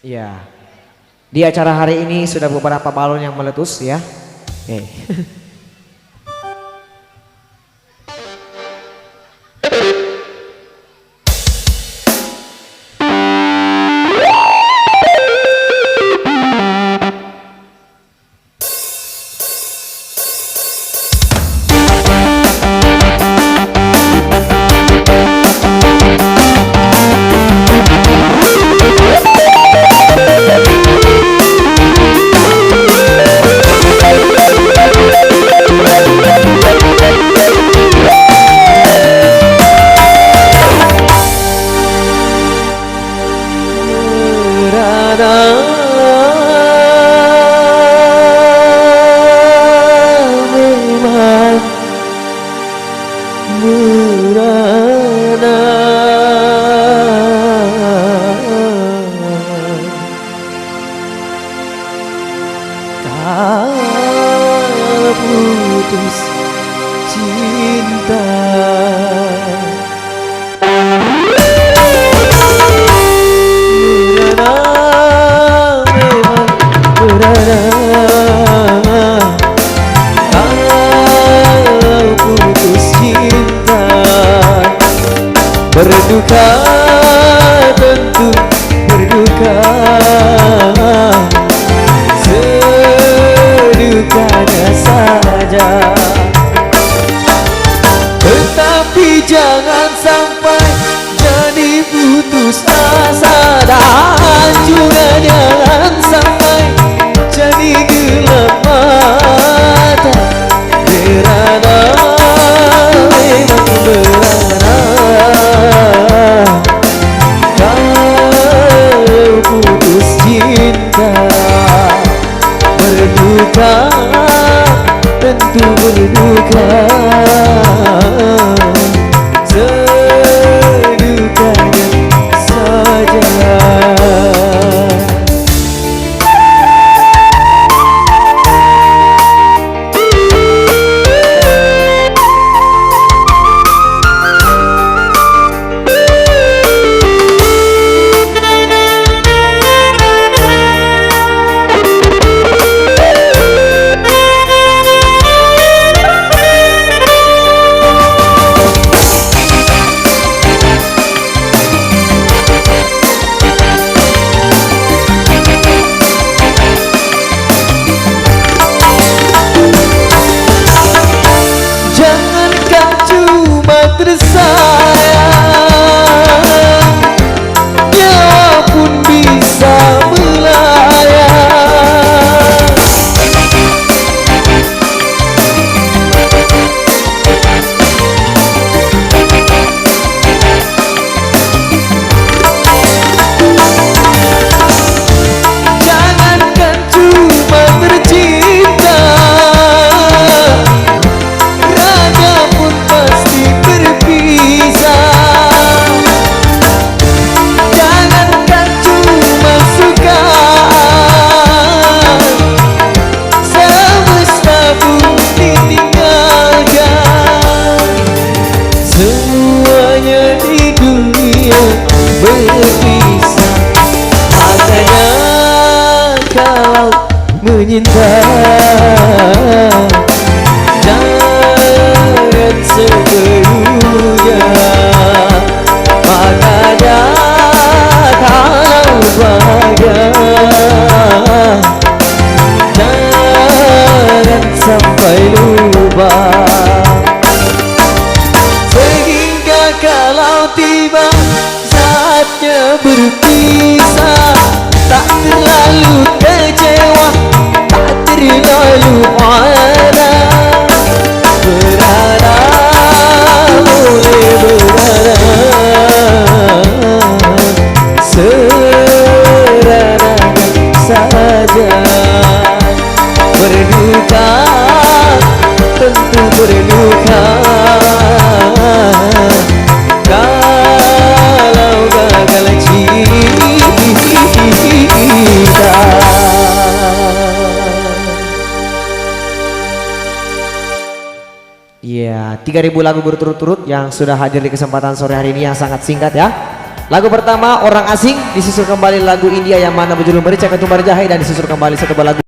Ya, di acara hari ini sudah beberapa balon yang meletus ya. Oke. Putus cinta putus cinta berduka tentu berduka sedukanya saja, tetapi jangan sampai jadi putus asa dan juga jangan sampai jadi gelap mata berana memang berana kalau putus cinta berduka tentu berduka sedukanya saja. Berpisah, makanya kalau menyinta jangan sepenuhnya, makanya kalau bahagia jangan sampai lupa, sehingga kalau tiba saatnya berpisah tak terlalu kecewa, tak terlalu ada berada, boleh berada serana saja, berduka tentu berduka kalau gagal cinta. 3000 lagu berturut-turut yang sudah hadir di kesempatan sore hari ini yang sangat singkat ya. Lagu pertama Orang Asing, disusul kembali lagu India yang mana berjudul Merica Ketumbar Jahe, dan disusul kembali satu buah lagu